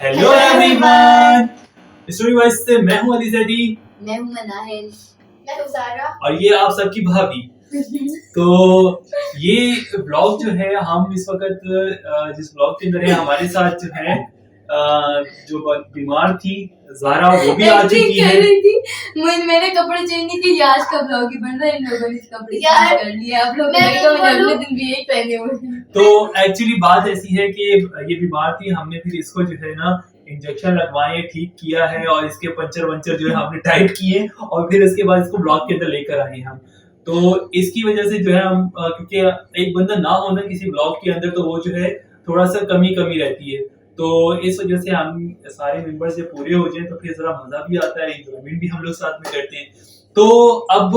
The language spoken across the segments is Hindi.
हेलो एवरीवन, स्टोरी वाइज से मैं हूं अली ज़ैदी, मैं हूं मनाहिल, मैं हूं ज़ारा और ये आप सबकी भाभी। तो ये ब्लॉग जो है हम इस वक्त जिस ब्लॉग के अंदर है हमारे साथ जो है जो बीमार थी ज़ारा वो भी आ चुकी है। मैंने कपड़े चेंज नहीं किए, आज का ब्लॉग ही बन रहा है। इन लोगों ने कपड़े चेंज कर लिए, आप लोग अगले दिन भी यही पहने हुए हैं। तो एक्चुअली बात ऐसी है कि ये बीमार थी, हमने फिर इसको जो है ना इंजेक्शन लगवाए, ठीक किया है और इसके पंचर वंचर जो है हमने टाइट किए और फिर इसके बाद इसको ब्लॉग के अंदर लेकर आए हम। तो इसकी वजह से जो है हम क्योंकि एक बंदा ना होना किसी ब्लॉग के अंदर तो वो जो है थोड़ा सा कमी रहती है, तो इस वजह से हम सारे मेंबर्स जब पूरे हो जाएं तो फिर जरा मजा भी आता है, एंजॉयमेंट भी हम लोग साथ में करते हैं। तो अब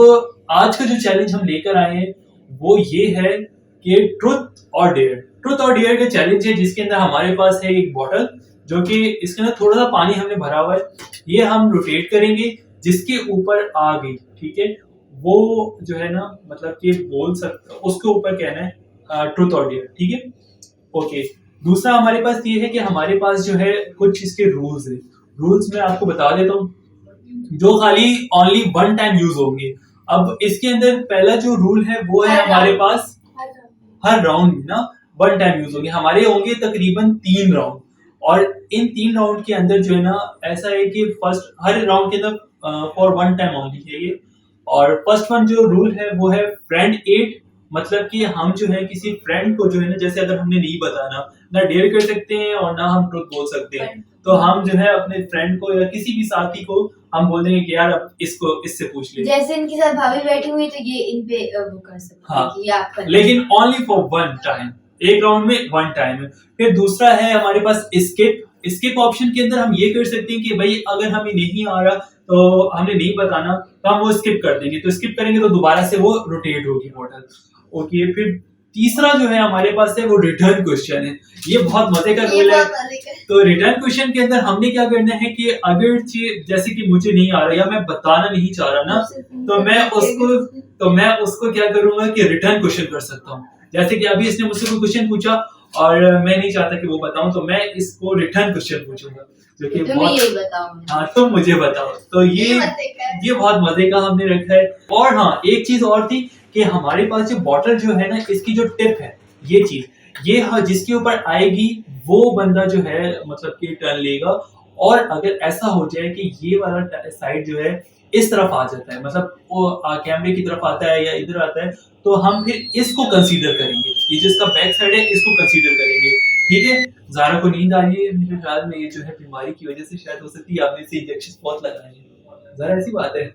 आज का जो चैलेंज हम लेकर आए हैं वो ये है कि ट्रुथ और डेयर का चैलेंज है, जिसके अंदर हमारे पास है एक बॉटल जो कि इसके अंदर थोड़ा सा पानी हमने भरा हुआ है। ये हम रोटेट करेंगे, जिसके ऊपर आ गई, ठीक है, वो जो है ना मतलब कि बोल सकता, उसके ऊपर कहना है ट्रुथ और डेयर, ठीक है, ओके। दूसरा हमारे पास ये है कि हमारे पास जो है कुछ इसके रूल्स है। रूल्स मैं आपको बता देता हूँ जो खाली ओनली वन टाइम यूज होंगे। अब इसके अंदर पहला जो रूल है वो है हमारे पास हर राउंड में ना वन टाइम यूज होंगे। हमारे होंगे तकरीबन 3 राउंड, और इन 3 राउंड के अंदर जो है ना ऐसा है कि फर्स्ट हर राउंड के अंदर फॉर वन टाइम ओनली है ये। और फर्स्ट वन जो रूल है वो है फ्रेंड एड, मतलब कि हम जो है किसी फ्रेंड को जो है ना, जैसे अगर हमने नहीं बताना ना डेयर कर सकते हैं और ना हम ट्रुथ बोल सकते हैं, तो हम जो है अपने फ्रेंड को या किसी भी साथी को हम बोल देंगे कि यार अब इसको इससे पूछ ले। जैसे इनके साथ भाभी बैठी हुई तो ये इन पे वो कर सकते हैं कि आप कर, लेकिन ओनली फॉर वन टाइम, एक राउंड में वन टाइम है। फिर दूसरा है हमारे पास स्किप ऑप्शन के अंदर हम ये कर सकते हैं कि भाई अगर हमें नहीं आ रहा तो हमने नहीं बताना तो हम वो स्किप कर देंगे, तो स्किप करेंगे तो दोबारा से वो रोटेट होगी बॉटल, ओके। फिर तीसरा जो है हमारे पास है वो रिटर्न क्वेश्चन है। ये बहुत मजे का रूल है। तो रिटर्न क्वेश्चन के अंदर हमने क्या करना है कि अगर जैसे कि मुझे नहीं आ रहा या मैं बताना नहीं चाह रहा ना, तो मैं उसको क्या करूंगा कि रिटर्न क्वेश्चन कर सकता हूँ। जैसे कि अभी इसने मुझसे कोई क्वेश्चन पूछा और मैं नहीं चाहता कि वो बताऊं, तो मैं इसको रिटर्न क्वेश्चन पूछूंगा जो कि हाँ तुम मुझे बताओ। तो ये बहुत मजे का हमने रखा है। और हाँ एक चीज और थी कि हमारे पास जो बॉटल जो है ना, इसकी जो टिप है, ये चीज ये जिसके ऊपर आएगी वो बंदा जो है मतलब कि टर्न लेगा। और अगर ऐसा हो जाए कि ये वाला साइड जो है इस तरफ आ जाता है, मतलब वो कैमरे की तरफ आता है या इधर आता है, तो हम फिर इसको कंसीडर करेंगे, ये जिसका बैक साइड है इसको कंसीडर करेंगे, ठीक है। ज़ारा को नींद आ रही है, मेरे ख्याल में ये जो है बीमारी की वजह से शायद हो सकती है, आपने इसे इंजेक्शन बहुत लगाए हैं ज़ारा, ऐसी बात है।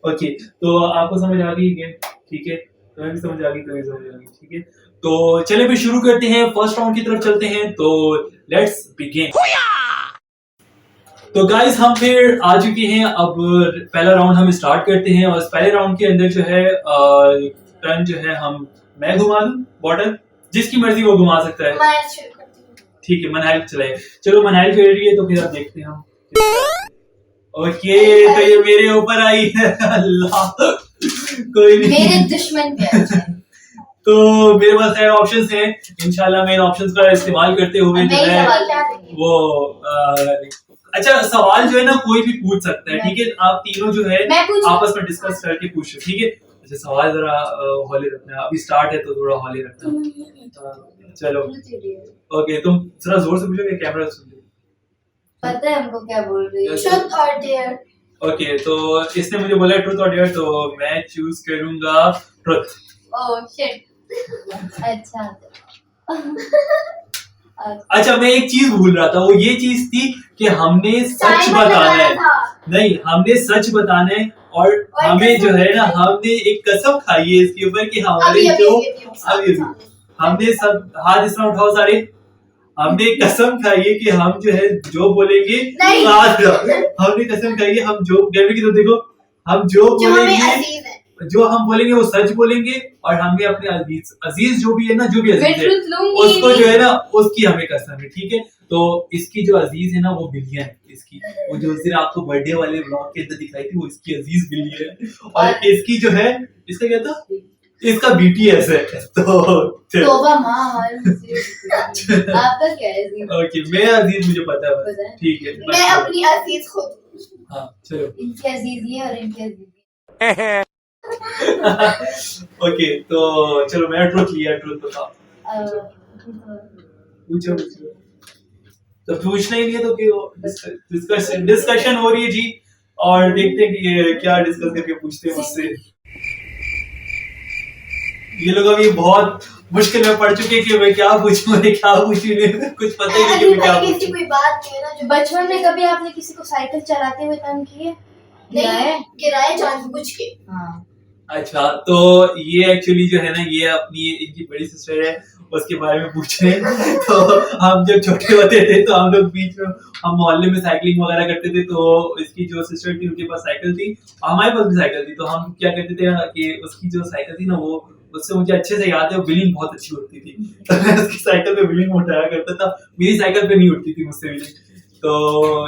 ओके तो आपको समझ आ गई गेम, ठीक है, तुम्हें भी समझ आ गई, तुम्हें समझ आ गई, ठीक है। तो चलिए फिर शुरू करते हैं, फर्स्ट राउंड की तरफ चलते हैं। तो लेट्स बिगिन। तो गाइस हम फिर आ चुके हैं, अब पहला राउंड हम स्टार्ट करते हैं। और इस पहले राउंड के अंदर जो है टर्न जो है मैं घुमा दूं बॉटल, जिसकी मर्जी वो घुमा सकता है, ठीक है। मनाइल चलाए, चलो मनाइल कर रही है तो फिर आप देखते हैं हम। ओके तो ये मेरे ऊपर आई है, अल्लाह कोई नहीं, मेरे दुश्मन पे तो मेरे पास है ऑप्शंस हैं, इंशाल्लाह मैं इन ऑप्शंस का इस्तेमाल करते हुए जो है वो अच्छा सवाल जो है ना कोई भी पूछ सकता है, ठीक है। आप तीनों जो है आपस में डिस्कस करके पूछो, ठीक है। अच्छा सवाल जरा हौले रखना है, अभी स्टार्ट है तो थोड़ा हौले रखना। चलो ओके, तुम जरा जोर से पूछो, कैमरा सुन ले, पता है हमको क्या बोल रही है। ट्रुथ और डेयर। ओके तो इसने मुझे बोला ट्रुथ और डेयर, तो मैं चूज करूंगा ट्रुथ। ओह शिट, अच्छा अच्छा मैं एक चीज भूल रहा था, वो ये चीज थी कि हमने सच बताना है, नहीं हमने सच बताना है। और हमें जो है ना हमने एक कसम खाई है इसके ऊपर कि हमारे अभी हमने सब हाथ इसमें उठाओ सारे, हमने कसम खाई है कि हम जो है जो बोलेंगे हमने कसम खाई है, हम जो कैमरे की तो देखो, हम जो बोलेंगे जो हम बोलेंगे वो सच बोलेंगे। और हमें अपने अजीज जो भी है ना, जो भी अजीज है उसको जो है ना उसकी हमें कसम है, ठीक है। तो इसकी जो अजीज है ना वो बिल्लियां है, इसकी वो जो उस दिन आपको बर्थडे वाले व्लॉग के अंदर दिखाई थी वो इसकी अजीज बिल्ली है। और इसकी जो है इसका क्या था इसका BTS है तो तोबा माँ हमारे मुझसे आपका क्या है जी? ओके मेरा अजीज मुझे पता है पता है? ठीक है मैं अपनी अजीज खुद हाँ चलो इनकी अजीज ये और इनकी अजीज ये। ओके तो चलो मेरा ट्रुथ लिया ट्रुथ बताओ पूछो पूछो तो पूछना ही नहीं है तो फिर डिस्कशन हो रही है जी और देखते हैं कि ये क्या डिस्कस करके पूछते हैं मुझसे ये लोग अभी बहुत मुश्किल में पड़ चुके हैं कि मैं क्या पूछूं कुछ पता ही नहीं कि मैं क्या किसी पूछूं कोई बात नहीं है ना जो बचपन में कभी आपने किसी को साइकिल चलाते हुए तंग किए? नहीं किराए जानबूझ के हाँ अच्छा तो ये एक्चुअली जो है ना ये अपनी इनकी बड़ी सिस्टर है उसके बारे में पूछ रहे हैं तो हम जब छोटे होते थे तो हम लोग बीच में हम मोहल्ले में साइकिलिंग वगैरह करते थे तो इसकी जो सिस्टर थी उनके पास साइकिल थी हमारे पास भी साइकिल थी तो हम क्या करते थे कि उसकी जो साइकिल थी ना वो उससे मुझे अच्छे से याद है वो व्हीलिंग बहुत अच्छी होती थी तो मैं उसकी साइकिल पे व्हीलिंग उठाया करता था मेरी साइकिल पे नहीं उठती थी मुझसे व्हीलिंग तो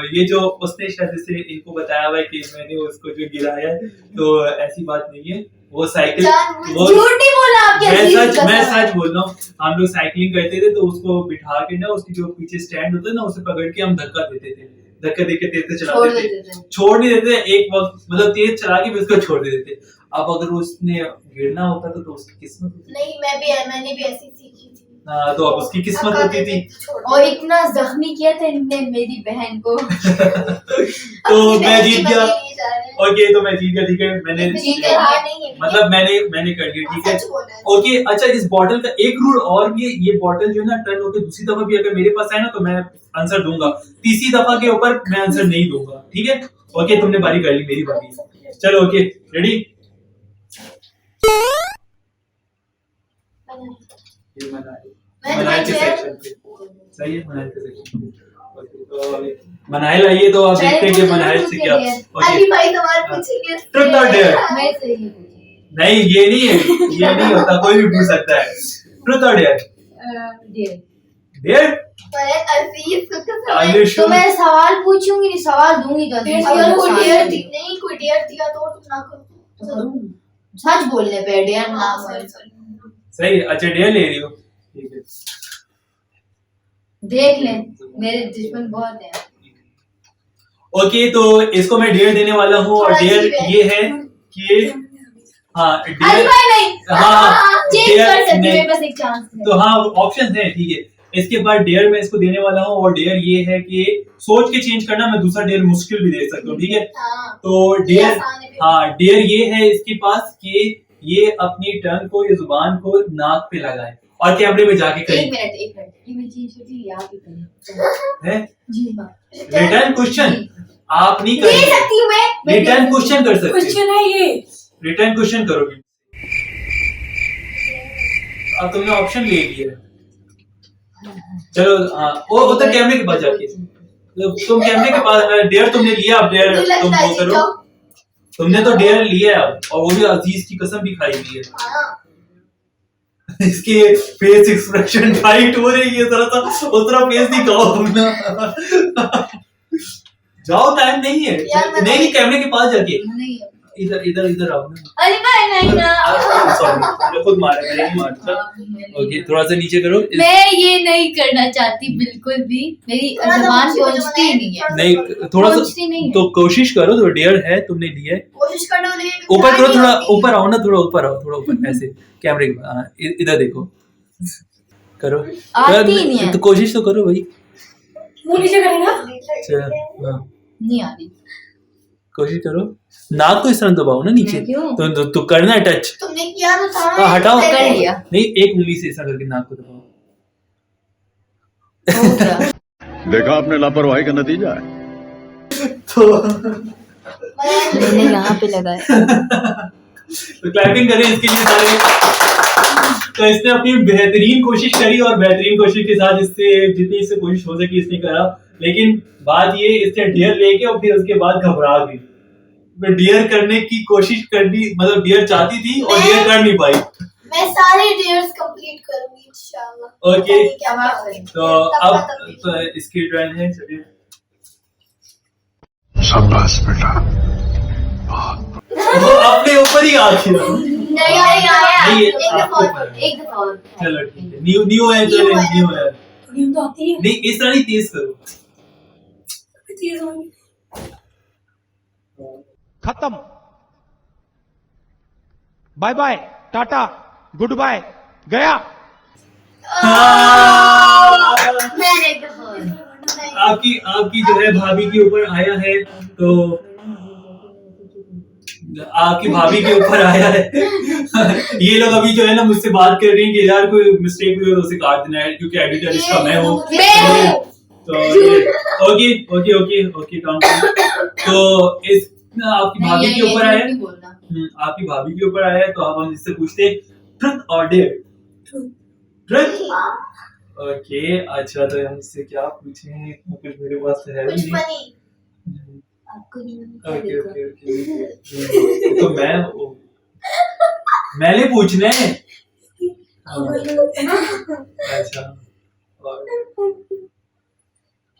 ये जो उसने शायद से इनको बताया हुआ है कि मैंने उसको जो गिराया है तो ऐसी बात नहीं है वो साइकिल वो झूठ नहीं बोला आपके मैं सच बोल रहा हूँ हम लोग साइकिलिंग करते थे तो उसको बिठा के ना उसकी जो पीछे स्टैंड होता है ना उसे पकड़ के हम धक्का देते थे धक्का देके तेज चलाते थे छोड़ नहीं देते एक वक्त मतलब तेज चला के भी उसको छोड़ देते थे अब अगर उसने गिरना होता तो उसकी किस्मत होती नहीं मैंने भी ऐसी सीखी थी तो अब उसकी किस्मत होती थी और इतना जख्मी किया था इनने मेरी बहन को तो मैं जीत गया ओके तो मैं जीत गया ठीक है मैंने मतलब मैंने कर लिया ठीक है ओके अच्छा इस बॉटल का एक रूल और भी है ये बॉटल जो है ना टर्न होकर दूसरी दफा भी अगर मेरे पास आए ना तो मैं आंसर दूंगा तीसरी दफा के ऊपर मैं आंसर नहीं दूंगा ठीक है ओके तुमने बारी कर ली मेरी बारी चलो ओके रेडी मनाइल के सेक्शन पे सही है मनाइल के सेक्शन पे तो मनाइल आइए तो आप देखते हैं कि मनाइल से क्या अली भाई तुम्हारे पूछेंगे ट्रुथ और डेयर मैं सही हूँ नहीं ये नहीं है ये नहीं होता कोई भी पूछ सकता है ट्रुथ और डेयर डेयर डेयर पर अजीज को तो Are you तो sure? मैं सवाल पूछूंगी नहीं सवाल दूंगी तो अजीज को अगर कोई नुकसान डेयर होगी। नहीं कोई डेयर दिया तो तुम ना करो तो करूँ। सच बोलने पे डेयर ना सॉरी सही है अच्छा डेयर ले रही हो ठीक है देख ले मेरे दुश्मन बहुत हैं ओके तो इसको मैं डेयर देने वाला हूँ और थोड़ा डेयर अजीब है। ये है कि हाँ अली डेयर भाई नहीं हाँ, चेंज डेयर कर सकती हूँ नहीं। मेरे पास एक चांस है तो हाँ ऑप्शन है ठीक है इसके बाद डेयर मैं इसको देने वाला हूँ और डेयर ये है कि सोच के चेंज करना मैं दूसरा डेयर मुश्किल भी दे सकता हूँ ठीक है हाँ तो डेयर हाँ डेयर ये है इसके पास कि ये अपनी टंग को या जुबान को नाक पे लगाए और कैमरे में जाके एक करें मिनट ये मैं चेंज करती हूँ आप ही करें है जी हाँ रिटर्न क्वेश्चन आप नहीं दे कर सकती हूँ मैं रिटर्न क्वेश्चन कर सकते क्वेश्चन है ये रिटर्न क्वेश्चन करोगे अब तुमने ऑप्शन ले लिया चलो हाँ वो उधर कैमरे के पास जाके तुम कैमरे के पास डेयर तुमने लिया अब डेयर तुम वो करो तुमने तो डेयर लिया अब और वो भी अजीज की कसम भी खाई ली है हाँ इसके फेस एक्सप्रेशन फाइट हो रही है जरा सा उतना फेस दिखाओ अपना जाओ टाइम नहीं है नहीं कैमरे के पास जाके नहीं इधर इधर इधर आओ ना अली भाई नहीं ना सॉरी मैंने खुद मारा मैंने नहीं मारा ओके थोड़ा सा नीचे करो मैं ये नहीं करना चाहती बिल्कुल भी मेरी जबान पहुंचती नहीं है नहीं थोड़ा पहुंचती नहीं सा है। तो कोशिश करो तो डेयर है तुमने लिया है कोशिश करने वाले ऊपर करो थोड़ा ऊपर आओ ना थोड़ा ऊपर आओ थोड़ा ऊपर ऐसे कैमरे के हाँ, इधर देखो करो आती ही नहीं है। तो कोशिश तो करो भाई मुंह नीचे करेगा चलो हाँ नहीं आ रही कोशिश करो नाक को इस तरह दबाओ ना नीचे क्यों? तो करना है टच तुमने किया तो था हाँ हटाओ कर लिया नहीं एक उंगली से ऐसा करके नाक को दबाओ हो गया देखा आपने लापरवाही का नतीजा है तो मैंने यहाँ पे लगाया तो क्लैपिंग करें इसके लिए सारे तो इसने अपनी बेहतरीन कोशिश करी और बेहतरीन कोशिश के साथ इससे जितनी इससे कोशिश हो सकी इसने करा लेकिन बात ये इसने डियर लेके और फिर उसके बाद घबरा गई मैं डियर करने की कोशिश करनी मतलब डियर चाहती थी और डियर कर नहीं पाई मैं सारे डेयर्स कंप्लीट करूंगी इंशाल्लाह ओके तो अब तो इसकी टर्न है चलिए शाबाश बेटा वो अपने ऊपर ही आ गया नहीं आया नहीं, एक दफा आपको पता है। एक दफा और चलो ठीक है, न्यू है, चलो New है। न्यू है। नींद तो आती है। नहीं इस तरह नहीं, तेज करो। तेज होगी। खत्म, bye bye, tata, goodbye, गया। मैंने एक दफा और। आपकी जो है भाभी के ऊपर आया है, तो आपकी भाभी के ऊपर आया है। ये लोग अभी जो है ना मुझसे बात कर रही हैं कि यार कोई मिस्टेक हुई हो तो उसे काट देना है, क्योंकि एडिटर इसका मैं हूँ। तो ओके ओके ओके ओके काम। तो इस आपकी भाभी के ऊपर आया है, आपकी भाभी के ऊपर आया है, तो अब हम इससे पूछते हैं ट्रुथ और डेयर। ट्रुथ, ओके अच्छा, तो हम इससे क्या पूछें, कुछ मेरे पास तो है कुछ भी नहीं। funny। ओके ओके ओके, तो मैंने पूछना है। अच्छा, और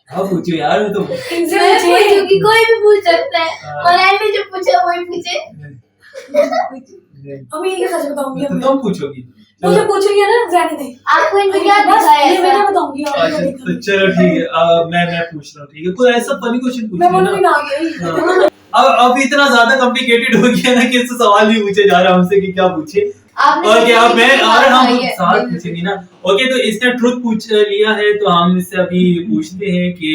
हाँ पूछो यार, मैं तो मैं पूछूंगी, कोई भी पूछ सकता है, और मैंने जो पूछा वही पूछे। अभी ये सच बताऊंगी। तो तुम पूछोगी। मुझे पूछेंगे ना, जाने दे। आपको इनमें क्या बस दिखाया ये मैं ऐसा? ना बताऊंगी। आपको अच्छा देखना। तो चलो ठीक है, मैं पूछ रहा हूँ, ठीक है, कोई ऐसा फनी क्वेश्चन पूछ मैं लेना। बोलूंगी ना आगे। अब इतना ज्यादा कॉम्प्लिकेटेड हो गया ना कि इससे सवाल नहीं पूछे जा रहा हमसे कि क्या पूछे। आपने ओके, अब मैं और हम बताइए। साथ पूछेंगे ना। ओके, तो इसने ट्रुथ पूछ लिया है, तो हम इससे अभी पूछते हैं कि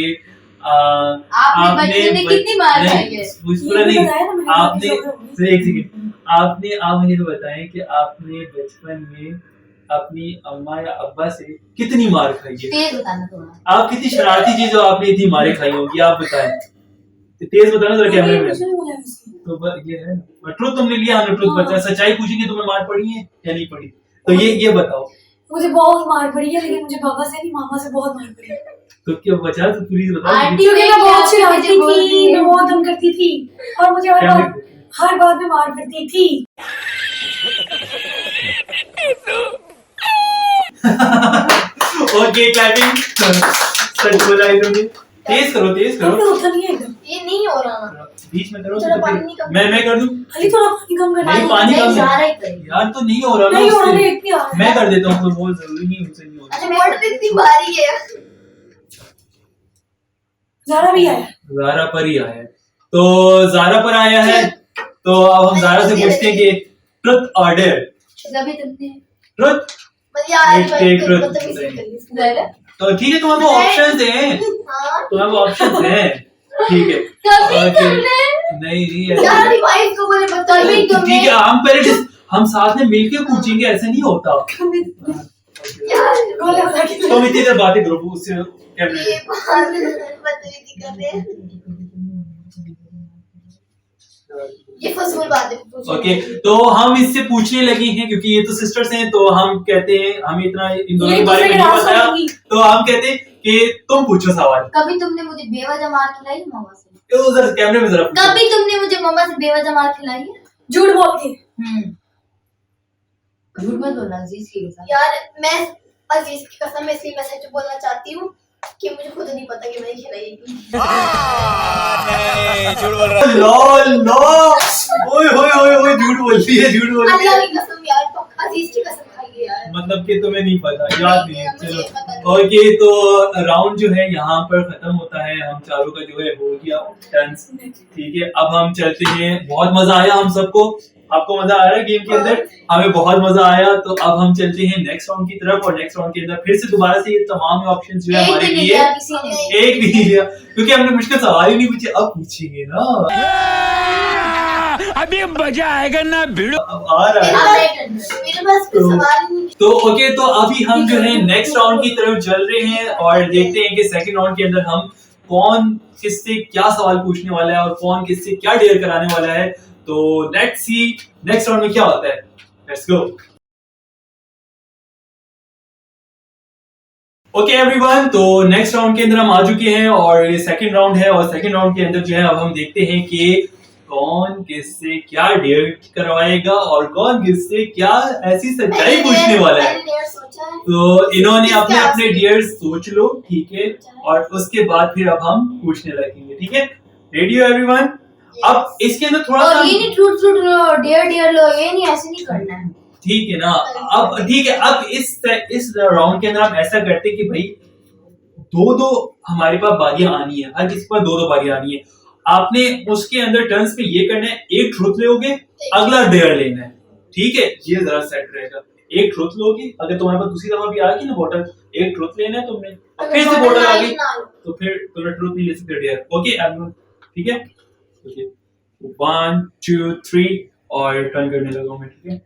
आपने बचपन में कितनी मार खाई है? पूरा ये भी नहीं, बताया ना मैंने, आपने बाकी सब होंगे। तो एक सेकंड, आप मुझे बताएं कि आपने बचपन में अपनी अम्मा या अब्बा से कितनी मार खाई है। तेज बताना थोड़ा। आप कितनी शरारती चीज जो आपने इतनी मारे खाई होगी, आप बताएं। तो तेज बताना जरा कैमरे में। कुछ नहीं बोला वैसे। तो ये है ना, ट्रुथ तुमने लिया, हमने ट्रुथ हाँ। बचा। सच्चाई पूछेंगे तुम्हें मार पड़ी है या नहीं पड़ी, तो ये बताओ। मुझे बहुत मार पड़ी है, लेकिन मुझे पापा से नहीं, मामा से बहुत मार पड़ी है। तो क्या बचा, तो पूरी बताओ। आंटी क्योंकि मैं बहुत क्या शरारती मुझे बोल थी, रही है? मैं बहुत तंग करती थी, और मुझे हर बात में मार पड़ती थी। ओके क्लैपिंग, सच बोला है तुमने। तेज करो, तेज अब करो, तो होता नहीं है एकदम। ये नहीं हो रहा ना। बीच में करो। थोड़ा तो पानी फिर कम। मैं कर दूं अली थोड़ा पानी कम कर। नहीं, पानी नहीं, कम सारा है ही करें। यार, तो नहीं हो रहा ना नहीं हो रहा, उससे। नहीं इतनी आ रहा है। मैं कर देता हूँ, तो बहुत जरूरी नहीं, उनसे नहीं हो रहा। अच्छा मोटर इतनी भारी है। ज़ारा भी आया। ज़ारा पर ही आया है, तो ज़ारा पर आया है, तो अब हम ज़ारा से पूछते हैं कि ट्रुथ और डेयर। तभी तुमने ट्रुथ, मतलब यार Let's take truth. बदतमीजी करी। ज़रा तो ठीक है, तुम्हारे को ऑप्शंस हैं, हाँ। तुम्हारे को ऑप्शंस हैं, ठीक है। कभी Okay. तुमने नहीं यार ऐसे- रिवाइज को बोले कभी बताइए। ठीक है, हम पहले हम साथ में मिलके पूछेंगे, ऐसे नहीं होता। यार बोले बता के। तुम इतनी देर बातें करो, उससे कैमरे ये बदतमीजी कर रहे हैं। ये फजूल बात है। ओके, तो हम इससे पूछने लगे हैं, क्योंकि ये तो सिस्टर्स हैं, तो हम कहते हैं, हमें इतना इन दोनों के बारे में नहीं बताया, तो हम कहते हैं कि तुम पूछो सवाल। कभी तुमने मुझे बेवजह मार खिलाई है मामा से? उधर कैमरे में जरा पूछो। कभी तुमने मुझे मामा से बेवजह मार खिलाई है? झूठ बोल के। झूठ मत बोलना अजीज के साथ। यार मैं अजीज की कसम में इसलिए मैं सच बोलना चाहती हूँ कि मुझे खुद नहीं पता कि मैंने खिलाई है। लॉल नो, ओए होए होए होए, झूठ बोलती है, झूठ बोलती अल्लाह है। की कसम यार, तो अजीज की कसम खाई है यार। मतलब कि तुम्हें नहीं पता, याद नहीं है। मुझे चलो पता नहीं। ओके, तो राउंड जो है यहाँ पर खत्म होता है, हम चारों का जो है हो गया टर्न्स, ठीक है। अब हम चलते हैं, बहुत मजा आया हम सबको, आपको मजा आ रहा है गेम के अंदर, हमें बहुत मजा आया। तो अब हम चलते हैं नेक्स्ट राउंड की तरफ, और नेक्स्ट राउंड के अंदर फिर से दोबारा से ये तमाम ऑप्शंस जो है एक हमारे भी नहीं लिए, लिया किसी ने। एक भी नहीं लिया, क्योंकि हमने मुश्किल सवाल ही नहीं पूछे, अब पूछेंगे ना। अभी मजा आएगा ना भिड़ो। अब आ रहा है। मेरे पास कोई सवाल ही नहीं। तो ओके, तो अभी हम जो है नेक्स्ट राउंड की तरफ चल रहे हैं, और देखते हैं कि सेकंड राउंड के अंदर हम कौन किससे क्या सवाल पूछने वाला है और कौन किससे क्या डेयर कराने वाला है। तो लेट्स सी नेक्स्ट राउंड में क्या होता है, लेट्स गो। ओके एवरीवन, तो नेक्स्ट राउंड के अंदर हम आ चुके हैं, और ये सेकंड राउंड है, और सेकंड राउंड के अंदर जो है अब हम देखते हैं कि कौन किससे क्या डेयर करवाएगा और कौन किससे क्या ऐसी सच्चाई पूछने वाला है। मैंने डेयर सोचा है। तो इन्होंने अपने किसके अपने आपसे? डियर्स सोच लो, ठीक है, और उसके बाद फिर अब हम पूछने लगेंगे, ठीक है। रेडी हो एवरीवन? अब इसके अंदर थोड़ा सा और ये नहीं ट्रूथ ट्रूथ लो डेयर डेयर लो, ये नहीं, ऐसे नहीं करना है। ठीक है ना। अब ठीक है, अब इस राउंड के अंदर हम ऐसा करते हैं कि भाई दो हमारे पास बारियां आनी है, हर किसी के पास दो बारियां आनी है। आपने उसके अंदर टर्न्स पे ये करना है, एक ट्रुथ लोगे, अगला डेयर लेना है, ठीक है, ये जरा सेट रहेगा। एक ट्रुथ लोगे, अगर तुम्हारे पास दूसरी दफा भी आ गई ना बॉटल, एक ट्रुथ लेना है तुमने, और फिर से बॉटल आ गई तो फिर तुम्हें ट्रुथ नहीं ले सकते डेयर। ओके एवरीवन, ठीक है, ओके 1 2 3 और टर्न करने लगा मैं, ठीक है।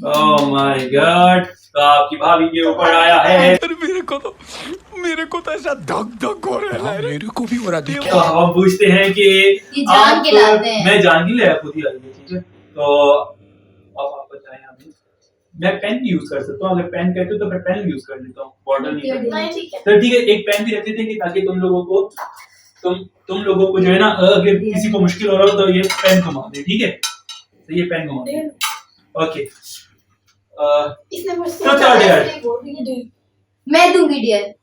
ओह माय गॉड, तो आपकी भाभी के ऊपर आया है। मेरे को तो ऐसा धक धक हो रहा है, मेरे को भी हो रहा है। तो हम पूछते हैं कि ये जान के लाते हैं। मैं जान के लाया, खुद ही आई है, ठीक है। तो अब आप बताएं हमें, मैं पेन भी यूज कर सकता हूँ, अगर पेन कहते हो तो मैं पेन यूज कर लेता हूँ, बॉटल नहीं करता। नहीं ठीक है। तो ठीक है, एक पेन भी रख लेते हैं कि ताकि तुम लोगों को जो है ना, अगर किसी को मुश्किल हो रहा हो तो ये पेन घुमा दे, ठीक है। तो ये पेन घुमा दे, ओके। इसने मुझसे तो क्या डेयर? नहीं बोल रही है। मैं दूंगी डेयर।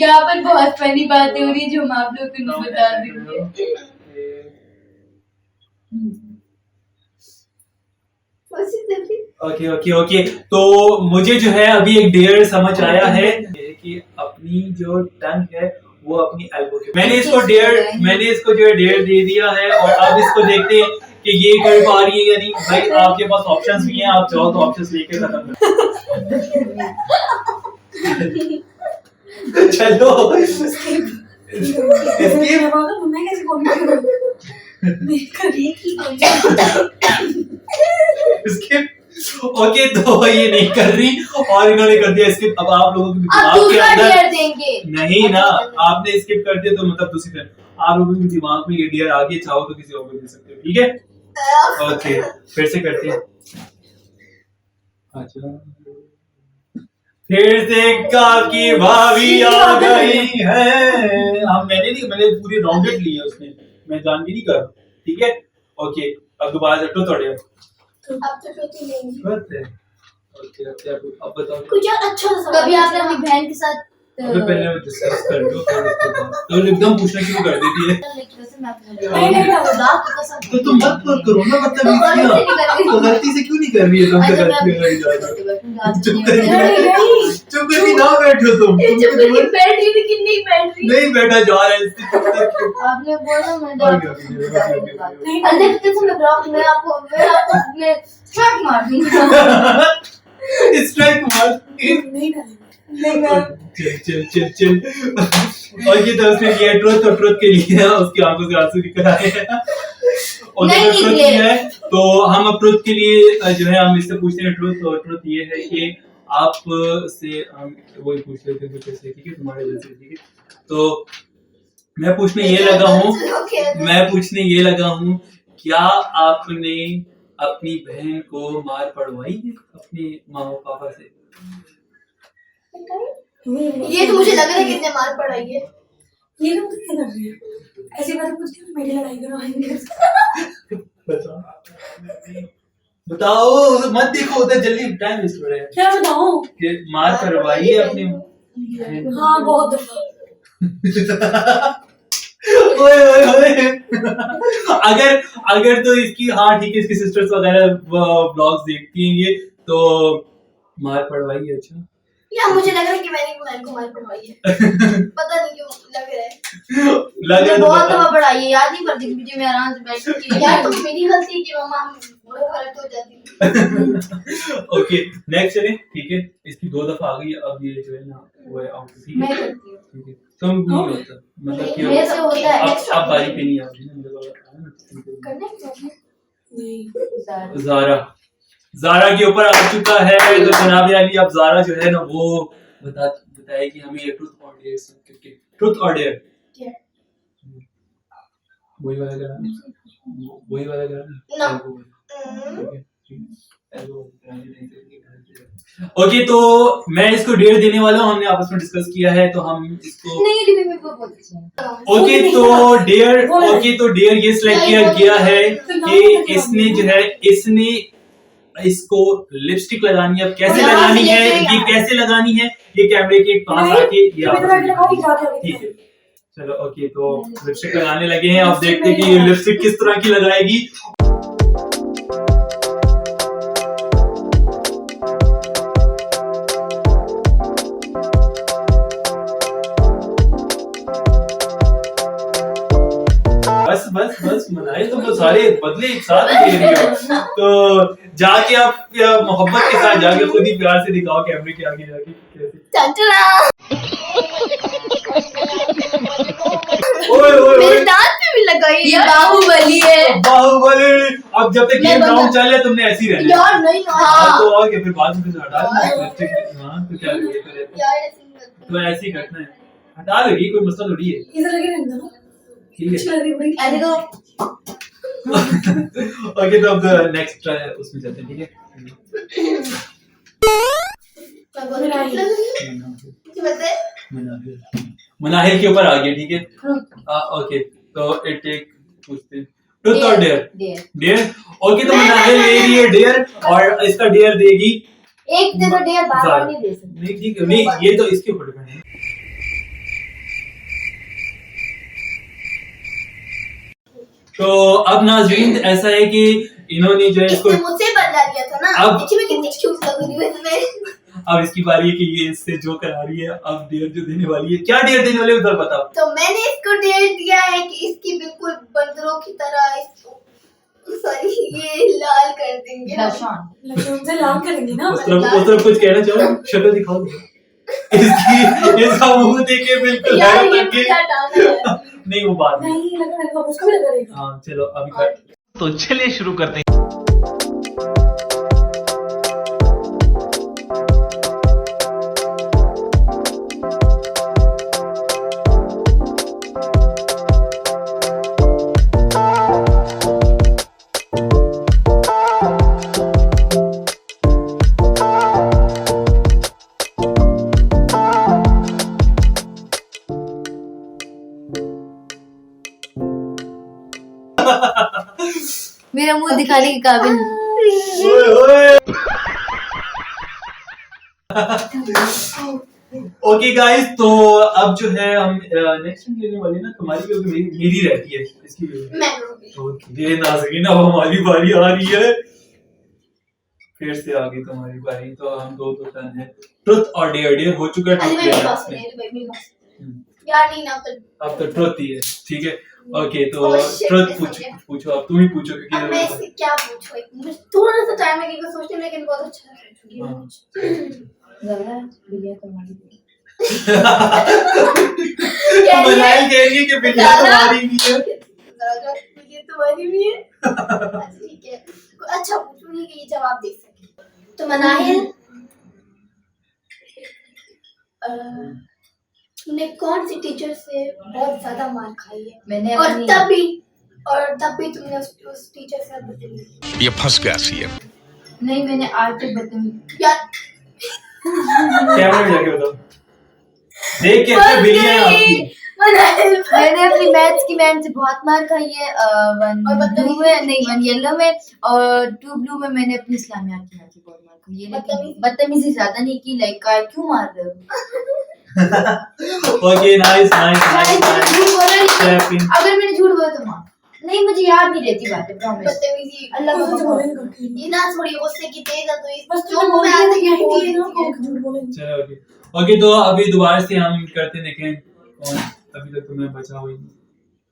यहाँ पर बहुत फनी बातें हो रही है जो हम आप लोगों को नहीं बता देंगे। ओके ओके ओके, तो मुझे जो है अभी एक डेयर समझ आया है कि अपनी जो टंग है वो अपनी एल्बो के, मैंने इसको जो है डेयर दे दिया है। और अब इसको देखते हैं कि ये कर पा रही है या नहीं। भाई आपके पास ऑप्शंस भी हैं, आप चाहो तो ऑप्शंस लेके खत्म कर चलो मैं कैसे बोलूं? स्किप। ओके, तो ये नहीं कर रही और इन्होंने कर दिया स्किप। अब आप लोगों के अब दिमाग के दूसरा अंदर डेयर देंगे। नहीं ना, आपने स्किप कर दिया तो मतलब दूसरी तरफ आप लोगों के दिमाग में ये डेयर आ गया, चाहो तो किसी और को दे सकते हो, ठीक है। ओके, फिर से करते हैं। अच्छा, फिर से काकी भाभी आ गई है। मैंने पूरी राउंडेड ली है उसने, मैं जान के नहीं कर, ठीक है। ओके, अब दोबारा से ट्रुथ और डेयर। अब तो ट्रुथ ही लेंगे। ट्रुथ है, ओके। अब बताओ कुछ यार अच्छा सा सवाल कभी आपने अपनी बहन के साथ अबे पहले डिस्कस कर लो, फिर उसके बाद तो एकदम पूछना शुरू कर देती है। तो तुम मत करो ना, मतलब तो गलती से क्यों नहीं कर रही है तुम? चुप करके ना बैठो तुम बैठ रही थी कि नहीं बैठ रही? नहीं बैठा जा रहा है इससे। आपने बोला मैं अंदर कितने समय ब्लॉक में आपको मैं स्ट्राइक मार दूंगा। स्ट्राइक मार नहीं डालेंगे। चल और ये तो उसने लिया ट्रुथ, और ट्रुथ के लिए उसकी आंखों से आंसू निकल आए हैं। और नहीं ट्रुथ निकले। है तो हम अब ट्रुथ के लिए जो है हम इससे पूछते हैं ट्रुथ। और ट्रुथ ये है कि आप से हम वही पूछ लेते हैं कुछ ऐसे, ठीक है, तुम्हारे जैसे, ठीक है। तो मैं पूछने ये लगा हूँ क्या आपने अपनी बहन को मार पड़वाई है अपने मामा पापा से? ये तो मुझे लग रहा है कि इतने मार पड़ाई है। ये लोग क्या कर रहे हैं? ऐसी बातें पूछ के मेरी लड़ाई करवाएंगे। बताओ, मत देखो उधर, जल्दी टाइम वेस्ट हो रहा है। क्या बताऊं? कि मार करवाई है अपने? हाँ बहुत दफा। ओए ओए ओए। अगर तो इसकी, हाँ ठीक है, इसकी सिस्टर्स वगैरह ब्लॉग्स देखती हैं ये, तो मार पड़वाई है। अच्छा यार मुझे लग रहा है कि मैंने बहन को मार पड़वाई है। पता नहीं क्यों लग रहा है। बहुत दफा पढ़ाई है, याद नहीं करती मुझे, मैं आराम से बैठ के यार तो मेरी गलती है कि मम्मा वो गलत हो जाती है। ओके, नेक्स्ट चले, ठीक है। इसकी 2 दफा आ गई, अब ये जो है ना वो है आउट, ठीक मैं है, करती हूँ। ठीक है। तुम नहीं होता, मतलब कि मेरे से होता है। अब बारी पे नहीं आती ना। नहीं ज़ारा के ऊपर आ चुका है, तो जनाब अली अब ज़ारा जो है ना वो बताएगी हमें ये ट्रुथ और डेयर करके। ट्रुथ और डेयर वही वाला गाना No. ओके, तो मैं इसको डेयर देने वाला हूँ, हमने आपस में डिस्कस किया है, तो हम इसको नहीं ये मेरे को बहुत अच्छा है। ओके तो डेयर ये सिलेक्ट किया गया है कि इसने जो है इसने इसको लिपस्टिक लगानी है। अब कैसे लगानी है, ये कैसे लगानी है, ये कैमरे के पास आके ये आप ठीक है। चलो ओके, तो लिपस्टिक लगाने लगे हैं। अब देखते हैं कि ये लिपस्टिक किस तरह की लगाएगी। बस मनाए तो सारे बदले एक साथ ले रही हो, तो जाके आप मोहब्बत के साथ जाके खुद ही प्यार से दिखाओ कैमरे के आगे जाके कैसे। मेरे दांत पे भी लगाई ये बाहुबली है। बाहुबली। अब जब तक गेम राउंड चल रहा है तुमने ऐसी रहना है। यार नहीं हाँ, तो और क्या फिर बाद में कुछ हटा दो। हाँ तो क्या यार ऐसे नहीं करते। तो ऐसे ही करना है, हटा लोगी, कोई मसला थोड़ी है। इधर लगे रहने दो, ठीक है अच्छी लग रही है बड़ी। अरे तो ओके, तो अब नेक्स्ट उसमें चलते हैं, ठीक है। मैं बहुत लग रही हूँ। मनाहिल के ऊपर आ गया, ठीक है। ओके, तो इट टेक पूछते ट्रुथ और डेयर। डेयर ओके, तो मनाहिल ले रही है डेयर और इसका डेयर देगी एक दे दो डेयर, बार-बार नहीं दे सकते। नहीं ठीक है, नहीं ये तो इसके ऊपर डिपेंड है। तो अब नाज़रीन ऐसा है कि इन्होंने जो है इसको मुझसे बदला दिया था ना, अब देखिए मैं कितनी क्यूट लग रही हूँ इसमें। अब इसकी बारी है कि ये इससे जो करा रही है। अब डेयर जो देने वाली है, क्या डेयर देने वाली है उधर बताओ। तो मैंने इसको डेयर दिया है कि इसकी बिल्कुल बंदरों की तरह इसको सॉरी ये लाल कर देंगे हम। लक्ष्मण से लाल करेंगे ना। उस तरफ कुछ कहना चाहो, शक्ल दिखाओ इसका मुंह देखे बिल्कुल यार हैरत ये लग गई। हटाना है। नहीं वो बात नहीं। नहीं लगा उसको भी लगा रहेगा। हाँ चलो अभी कर। तो चलिए शुरू करते हैं। मेरा मुंह दिखाने के काबिल नहीं। ओके गाइस, तो अब जो है हम नेक्स्ट लेने वाले ना, तुम्हारी क्योंकि मेरी रहती है इसकी वजह। ये नाज़रीन अब हमारी बारी आ रही है, फिर से आ गई तुम्हारी बारी। तो हम दो टर्न है, ट्रुथ और डेयर। डेयर हो चुका है, यार नहीं ना अब तो ट्रुथ ही है, ठीक है। ओके, तो Oh shit, ट्रुथ ऐसा पूछो, अब तुम ही पूछो अब क्योंकि मैं इससे क्या पूछूं, मुझे थोड़ा सा टाइम लगेगा सोचने में, लेकिन बहुत अच्छा मनाई कहेंगे कि बिल्ला तुम्हारी भी है। ये तुम्हारी भी है। अच्छा ठीक है, अच्छा पूछूंगी कि ये जवाब दे सके। तो मनाहिल तुमने कौन सी टीचर से बहुत ज्यादा मार खाई है? मैंने और अपनी तब भी तुमने उस टीचर से बदतमीजी। ये फंस गया सीएम। नहीं, मैंने आज तक बदतमीजी यार कैमरे में जाके बताओ, देख के ऐसे बिल्लियां हैं आपकी। मैंने अपनी मैथ्स की मैम से बहुत मार खाई है। वन ब्लू में नहीं, वन येलो में और टू ब्लू में मैंने अपनी इस्लामियात की मैम से बहुत मार खाई है, लेकिन बदतमीजी ज्यादा नहीं की। लाइक क्यों मार रहे हो? Okay nice nice nice. अगर मैंने झूठ बोला तो मार। नहीं, मुझे याद नहीं रहती बातें, प्रॉमिस। बदतमीजी अल्लाह का कुछ कसम। बोलेंगे ये ना थोड़ी गुस्से की तेज है तो इस बस जो तुम मुंह में आता है बोलेंगे यही ना, है। झूठ बोलेंगे। चलो ओके ओके, तो अभी दोबारा से हम करते देखें कौन अभी तक तुम्हें बचा हुई।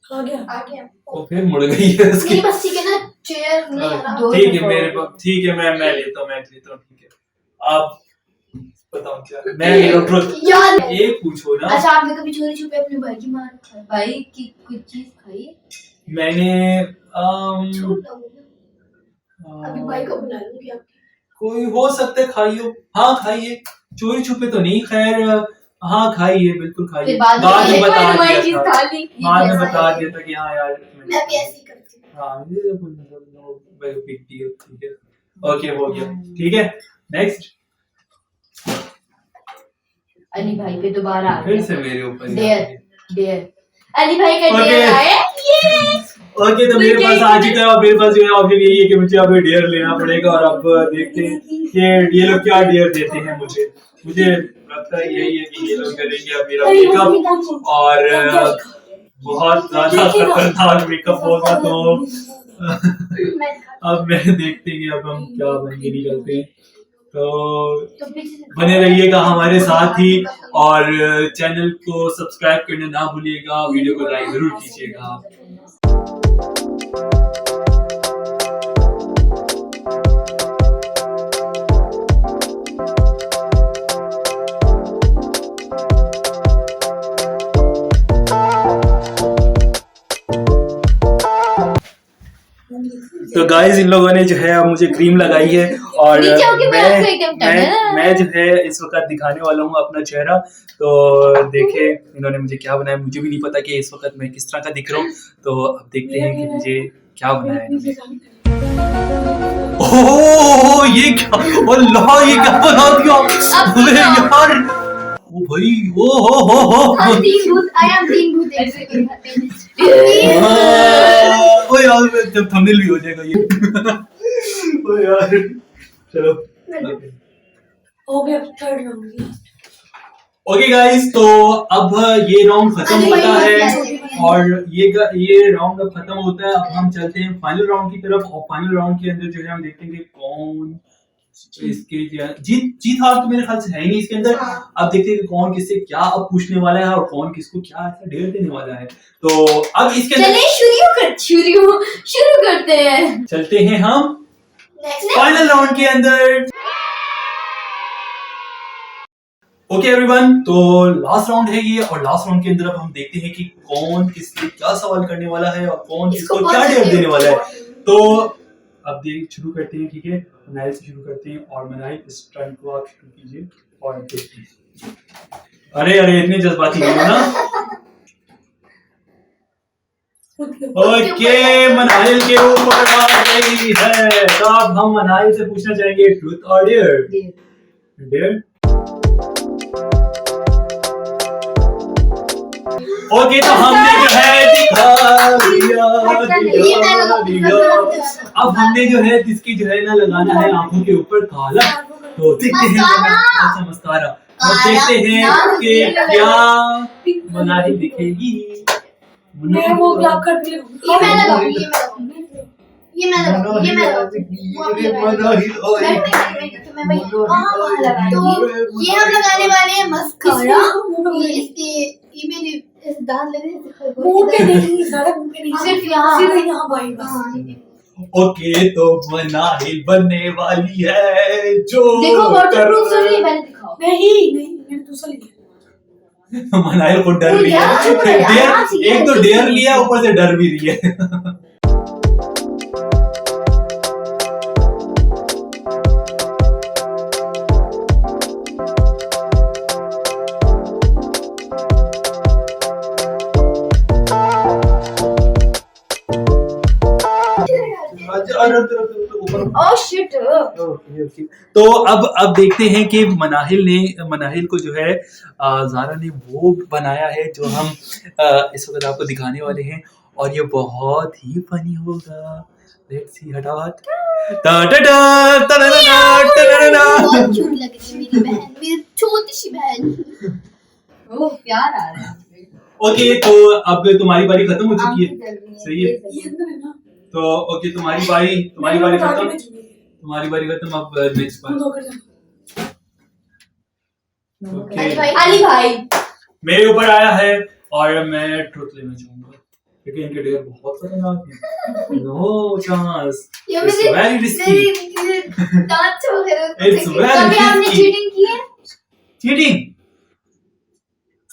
आ गया। आ गया वो फिर मुड़ गई है उसकी। नहीं बस ठीक है ना, चेयर नहीं है ना। दो ठीक है दफा मेरे हो पास, ठीक है मैं लेता हूँ ठीक है। आप बताओ क्या मैं ले रहा हूँ ट्रुथ। यार एक पूछो ना। अच्छा, आपने कभी चोरी छुपे अपने भाई की मार खाई? भाई की कुछ चीज खाई? मैंने झूठ ना बोलना। अभी भाई को बुला लूंगी आपके। कोई हो सकता है खाई हो। हाँ खाई है, चोरी छुपे तो नहीं, खैर हाँ खाई है, बिल्कुल खाई है। फिर बाद बाद में में बता कोई दिया चीज था, खा ली। बाद में ये बता कैसा दिया था कि हाँ यार मैं भी ऐसे ही करती हूँ। हाँ ये बिग डील, ठीक है। ओके हो गया, ठीक है। नेक्स्ट अली भाई पे दोबारा आ फिर गया। से मेरे ऊपर डेयर अली भाई का Okay. डेयर आया। ओके, तो मेरे पास आ चुका है और मेरे पास जो है ऑप्शन यही है कि मुझे अब डेयर लेना पड़ेगा और अब देखते हैं कि ये लोग क्या डेयर देते हैं मुझे। मुझे लगता है यही है कि ये लोग करेंगे अब मेरा मेकअप और बहुत ज्यादा खतरनाक मेकअप होगा, तो अब मैं देखते हैं कि अब हम क्या बन के निकलते हैं। तो बने रहिएगा हमारे साथ ही और चैनल को सब्सक्राइब करना ना भूलिएगा, वीडियो को लाइक जरूर कीजिएगा। तो गाइस इन लोगों ने जो है अब मुझे क्रीम लगाई है और नीचे होके मैं आपको एकदम टन- मैं जो है इस वक्त दिखाने वाला हूँ अपना चेहरा। तो देखे इन्होंने मुझे क्या बनाया, मुझे भी नहीं पता कि इस वक्त मैं किस तरह का दिख रहा हूँ। तो अब देखते हैं कि मुझे क्या बनाया है इन्होंने। ओह ये क्या, अल्लाह ये क्या बना दिया अरे यार, ओ भाई ओ हो तीन भूत आया, तीन भूत एक सेकंड। ओ यार जब थंबनेल भी हो जाएगा ये ओ यार चलो हो गया थर्ड राउंड। ओके गाइस, तो अब ये राउंड खत्म होता है और ये राउंड अब खत्म होता है। अब हम चलते हैं फाइनल राउंड की तरफ और फाइनल राउंड के अंदर जो है हम देखते हैं कि कौन इसके जीत हार तो मेरे ख्याल से है ही नहीं इसके अंदर। अब देखते हैं कि कौन किससे क्या अब पूछने वाला है और कौन किसको क्या ऐसा ढेर देने वाला है। तो अब इसके अंदर चलिए शुरू करते हैं। चलते हैं हम फाइनल राउंड के अंदर। ओके एवरीवन, तो लास्ट राउंड है ये और लास्ट राउंड के अंदर अब हम देखते हैं कि कौन किससे क्या सवाल करने वाला है और कौन किसको क्या डेयर देने वाला है। तो अब देख शुरू करते हैं, ठीक है। मनाइल से शुरू करते हैं और मनाइल इस टर्न को आप शुरू कीजिए और देखते हैं। अरे इतने जज्बाती नहीं हो ना। ओके मनाइल के ऊपर आ गई है, तो अब हम मनाइल से पूछना चाहेंगे ट्रूथ और डेयर। डेयर ओके, तो हमने जो है दिखा दिया। अब हमने जो है इसकी जो है ना लगाना है आंखों के ऊपर काला। तो देखते हैं अच्छा मस्कारा, तो देखते हैं कि क्या मनाहिल दिखेगी। मैं वो ब्लॉक करके ये मैं लगाऊंगी, ये मैं लगाऊंगी, ये मैं लगाऊंगी। तो ये हम लगाने वाले हैं मस्कारा। ये मेरे इस दांत लग रहे हैं, मुंह पे नहीं, सारा मुंह पे नहीं, सिर्फ यहाँ। सिर्फ यहाँ भाई बस। ओके, तो मनाहिल बनने वाली है जो देखो वाटरप्रूफ से नहीं, मैंने दिखाओ। नहीं मैंने दूसरा लिया। मनाहिल को डर भी है, एक तो डेयर लिया ऊपर से डर भी रही है। Oh shit. तो अब देखते हैं कि मनाहिल को जो है ज़ारा ने वो बनाया है जो हम इस वक्त आपको दिखाने वाले हैं और ये बहुत ही फनी होगा। लेट्स सी, हटा हाथ। बहुत क्यूट लग रही है मेरी बहन, मेरी छोटी सी बहन। वो प्यार आ रहा है। ओके, तो अब तुम्हारी बारी खत्म हो चुकी है, सही है। ये अंदर है ना, तो ओके तुम्हारी बारी खत्म। तुम्हारी बारी खत्म, अब नेक्स्ट बार। ओके, अली भाई मेरे ऊपर आया है और मैं ट्रुथ लेना चाहूंगा क्योंकि इनके डेयर बहुत खतरनाक हैं। नो चांस, ये इट्स मेरे वेरी रिस्की। दांत चमक रहे हैं। इट्स वेरी कभी आपने रिस्की। चीटिंग की है? चीटिंग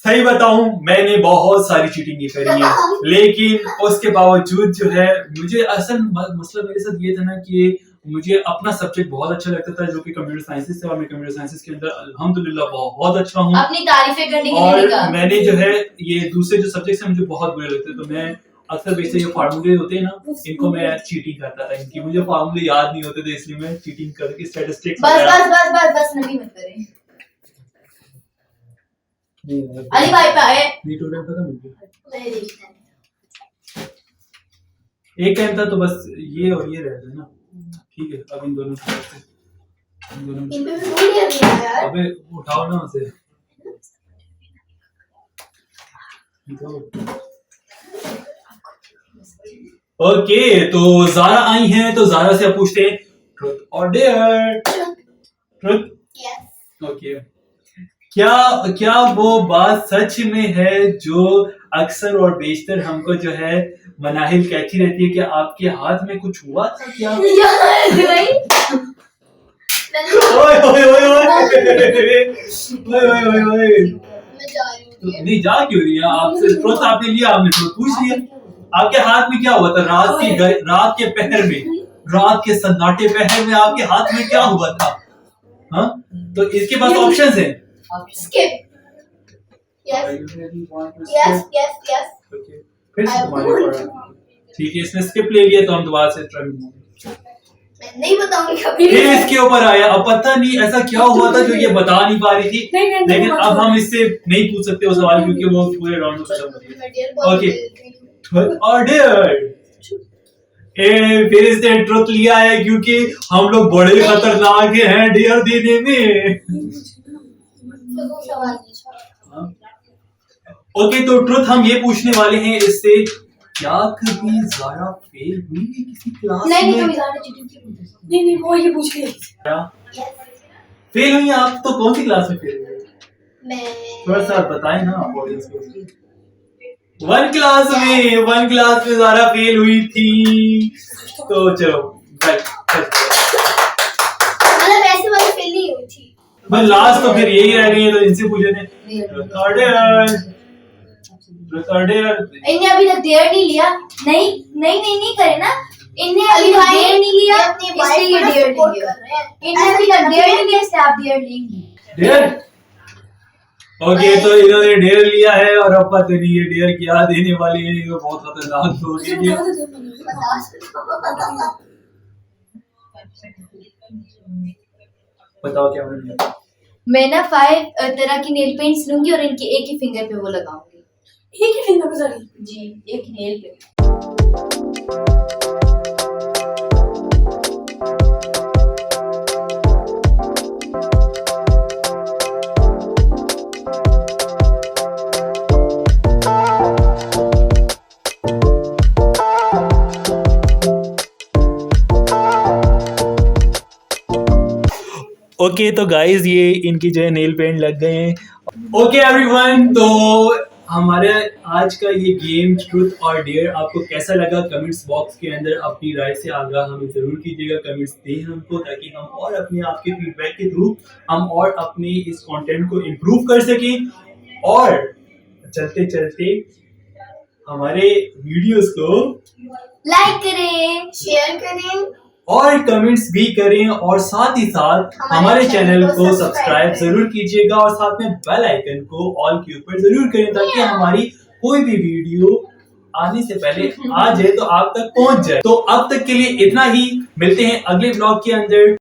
सही बताऊं, मैंने बहुत सारी चीटिंग की करी है, लेकिन उसके बावजूद जो है मुझे असल मसला मेरे साथ ये था ना कि मुझे अपना सब्जेक्ट बहुत अच्छा लगता था जो कि कंप्यूटर साइंसेस है और मैं कंप्यूटर साइंसेस के अंदर अल्हम्दुलिल्लाह बहुत अच्छा हूँ। अपनी तारीफें करने के लिए और निकाल। मैंने जो है ये दूसरे जो सब्जेक्ट्स हैं मुझे बहुत बुरे लगते हैं, तो मैं अक्सर वैसे ये फार्मूले होते हैं ना, इनको मैं चीटिंग करता था, इनकी मुझे फार्मूले याद नहीं होते थे, इसलिए मैं चीटिंग करके स्टैटिस्टिक्स बस नबी मत करे। अली भाई पे आए। नहीं तो पता मुझे मैंने देखना है। एक टाइम था तो बस ये और ये रहता है ना, ठीक है। अब इन दोनों इन पे भी बोलिए दिया यार। अबे उठाओ ना उसे। ओके तो ज़ारा आई हैं, तो ज़ारा से अब पूछते हैं ट्रुथ और डेयर। Truth, yes. ओके। क्या वो बात सच में है जो अक्सर और बेशतर हमको जो है मनाहिल कहती रहती है कि आपके हाथ में कुछ हुआ था क्या? भाई ओए ओए ओए ओए ओए ओए ओए मैं जा रही हूँ। नहीं जा क्यों रही है? आपसे ट्रुथ आपने लिया, आपने ट्रुथ पूछ लिया। आपके हाथ में क्या हुआ था रात के पहर में, रात के सन्नाटे पहर में आपके हाथ में क्या हुआ था? हाँ, तो इसके पास ऑप्शंस हैं। Skip. Yes. Yes. Yes. Yes. Okay. फिर से तुम्हारी पड़ा। ठीक है, इसने स्किप ले लिया तो हम दोबारा से ट्राई करेंगे। मैं नहीं बताऊंगी कभी। फिर इसके ऊपर आया, अब पता नहीं ऐसा क्या हुआ था जो ये बता नहीं पा रही थी, लेकिन अब हम इससे नहीं पूछ सकते वो सवाल क्योंकि वो पूरे राउंड में खत्म हो गया। ओके, और डेयर फिर इसने ट्रुथ लिया है क्योंकि हम लोग बड़े खतरनाक हैं डेयर देने में। ओके, तो ट्रुथ हम ये पूछने वाले हैं इससे, क्या कभी ज़ारा फेल हुई है किसी क्लास में? नहीं वो ये पूछ रही है। फेल हुई आप तो कौन सी क्लास में फेल हुई? मैं थोड़ा सा बताएं ना आप ऑडियंस को। वन क्लास में ज़ारा फेल हुई थी। तो चलो मतलब ऐसे वाली फेल नहीं हुई थी। बस लास्ट तो फिर यही रह गई है, तो इनसे पूछे थे। इन्हें अभी तक डेयर नहीं लिया। नहीं करे ना, इन्हें अभी तक डेयर नहीं लिया, इसलिए ये डेयर नहीं लिया। इन्हें अभी तक डेयर नहीं लिया, इसलिए आप डेयर लेंगी। डेयर, ओके, तो इन्होंने डेयर लिया है और अब पता नहीं ये डेयर क्या देने वाले हैं, ये बहुत खतरनाक हो रही है। बताओ क्या बनेगा? मैं ना 5 तरह की नेल पेंट्स लूंगी और इनके एक ही फिंगर पे वो लगाऊंगी। एक ही फिंगर पे सारी? जी, एक नेल पे। ओके, तो गाइज ये इनकी जो है नेल पेंट लग गए हैं। ओके एवरीवन, तो हमारे आज का ये गेम ट्रुथ और डेयर आपको कैसा लगा कमेंट्स बॉक्स के अंदर अपनी राय से आगाह हमें ज़रूर कीजिएगा। कमेंट्स दें हमको ताकि हम और अपने आपके फीडबैक के थ्रू हम और अपने इस कंटेंट को इम्प्रूव कर सकें और चलते चलते हमारे वीडियोस को लाइक करें, शेयर करें और कमेंट्स भी करें और साथ ही साथ हमारे चैनल को सब्सक्राइब जरूर कीजिएगा और साथ में बेल आइकन को ऑल के ऊपर जरूर करें ताकि हमारी कोई भी वीडियो आने से पहले आ जाए तो आप तक पहुंच जाए। तो अब तक के लिए इतना ही, मिलते हैं अगले ब्लॉग के अंदर।